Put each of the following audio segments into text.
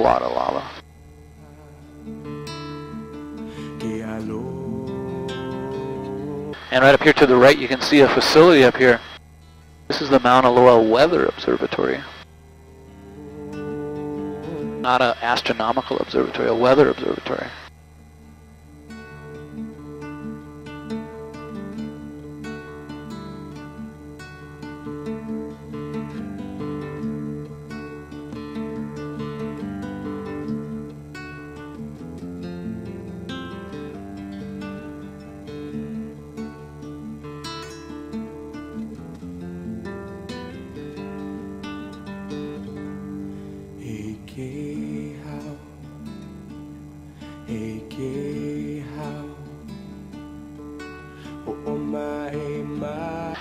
whole lot of lava. And right up here to the right, you can see a facility up here. This is the Mauna Loa Weather Observatory. Not an astronomical observatory, a weather observatory.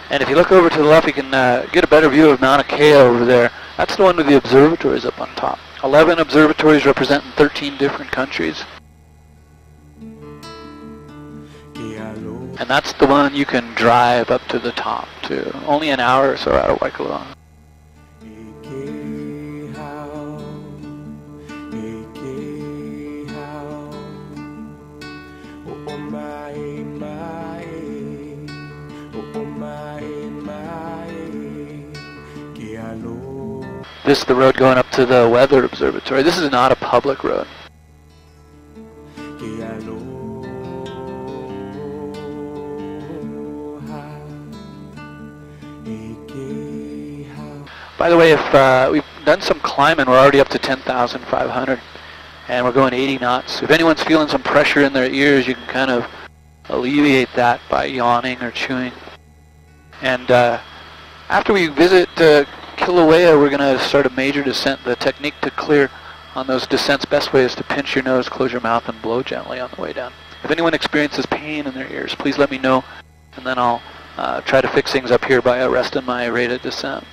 And if you look over to the left, you can get a better view of Mauna Kea over there. That's the one with the observatories up on top. 11 observatories representing 13 different countries. And that's the one you can drive up to the top to. Only an hour or so out of Waikoloa. This is the road going up to the weather observatory. This is not a public road. By the way, if we've done some climbing, we're already up to 10,500 and we're going 80 knots. If anyone's feeling some pressure in their ears, you can kind of alleviate that by yawning or chewing. And after we visit Kilauea, we're going to start a major descent. The technique to clear on those descents, best way is to pinch your nose, close your mouth, and blow gently on the way down. If anyone experiences pain in their ears, please let me know, and then I'll try to fix things up here by arresting my rate of descent.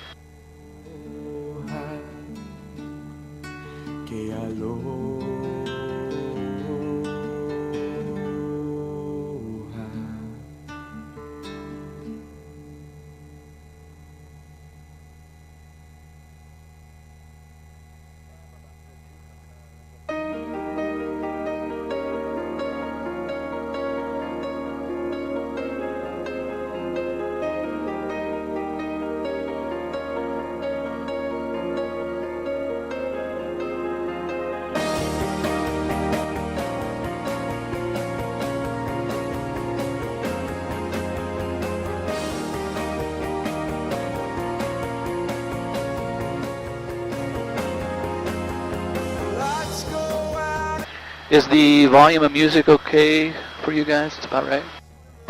Is the volume of music okay for you guys? It's about right?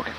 Okay.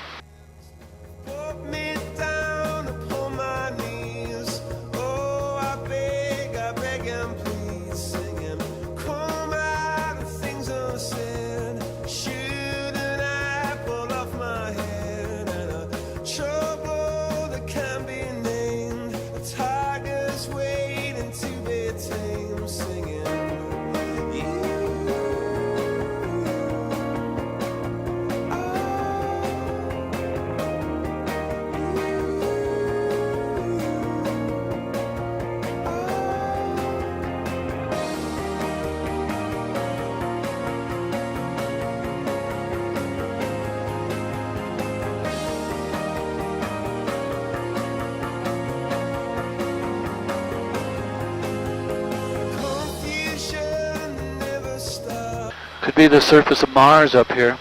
Could be the surface of Mars up here.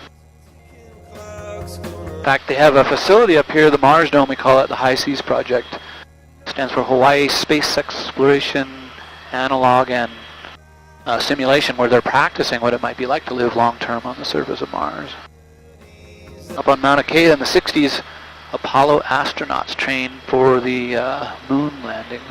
In fact, they have a facility up here, the Mars Dome, we call it the High Seas Project. It stands for Hawaii Space Exploration Analog and Simulation, where they're practicing what it might be like to live long-term on the surface of Mars. Up on Mauna Kea in the 60s, Apollo astronauts trained for the moon landings.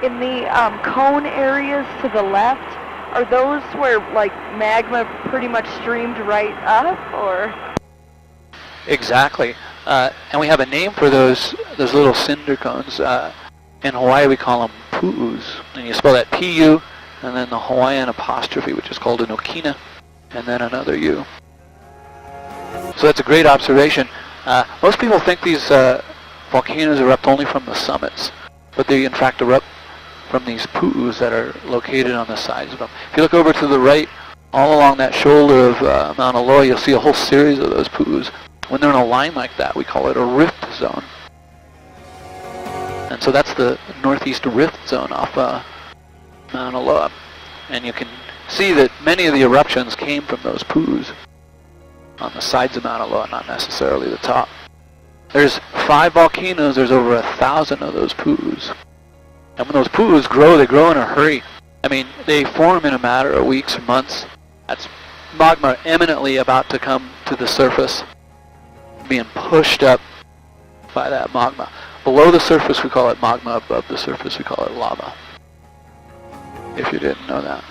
In the cone areas to the left, are those where like magma pretty much streamed right up, or? Exactly. And we have a name for those little cinder cones. In Hawaii we call them pu'us. And you spell that P-U, and then the Hawaiian apostrophe, which is called an okina, and then another U. So that's a great observation. Most people think these volcanoes erupt only from the summits, but they in fact erupt from these pu'us that are located on the sides of them. If you look over to the right, all along that shoulder of Mauna Loa, you'll see a whole series of those pu'us. When they're in a line like that, we call it a rift zone. And so that's the northeast rift zone off Mauna Loa. And you can see that many of the eruptions came from those pu'us on the sides of Mauna Loa, not necessarily the top. There's 5 volcanoes, there's over 1,000 of those pu'us. And when those pu'us grow, they grow in a hurry. I mean, they form in a matter of weeks or months. That's magma imminently about to come to the surface, being pushed up by that magma. Below the surface we call it magma, above the surface we call it lava. If you didn't know that.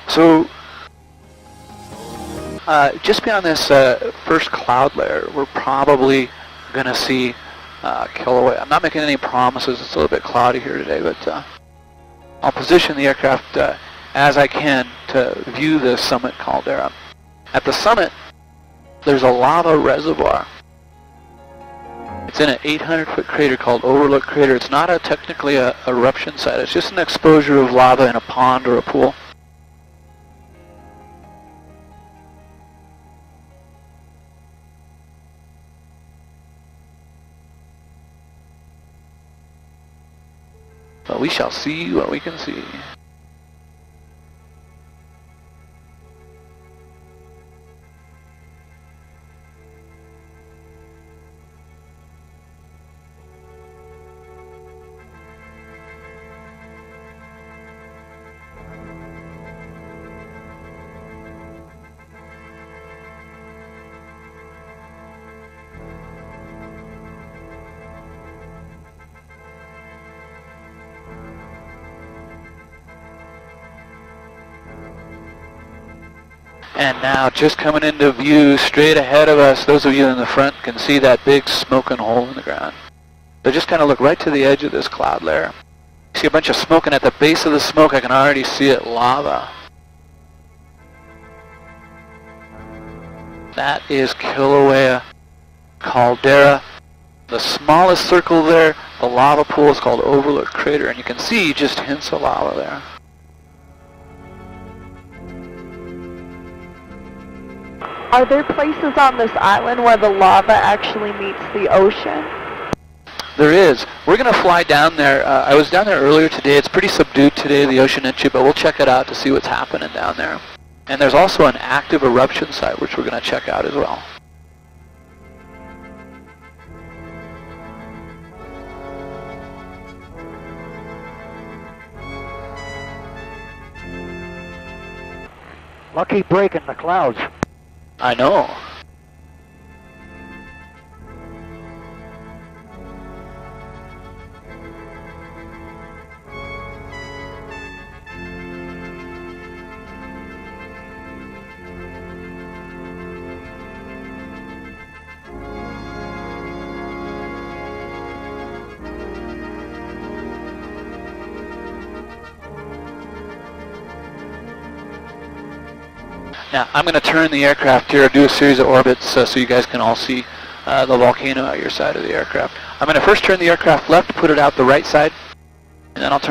So, just beyond this first cloud layer, we're probably going to see Kilauea. I'm not making any promises. It's a little bit cloudy here today, but I'll position the aircraft as I can to view the summit caldera. At the summit, there's a lava reservoir. It's in an 800-foot crater called Overlook Crater. It's not technically an eruption site. It's just an exposure of lava in a pond or a pool. But we shall see what we can see. And now, just coming into view, straight ahead of us, those of you in the front can see that big smoking hole in the ground. So just kind of look right to the edge of this cloud layer. You see a bunch of smoke, and at the base of the smoke, I can already see it, lava. That is Kilauea caldera. The smallest circle there, the lava pool, is called Overlook Crater, and you can see just hints of lava there. Are there places on this island where the lava actually meets the ocean? There is. We're going to fly down there. I was down there earlier today. It's pretty subdued today, the ocean entry, but we'll check it out to see what's happening down there. And there's also an active eruption site, which we're going to check out as well. Lucky break in the clouds. I know. Now, I'm going to turn the aircraft here, do a series of orbits so you guys can all see the volcano at your side of the aircraft. I'm going to first turn the aircraft left, put it out the right side, and then I'll turn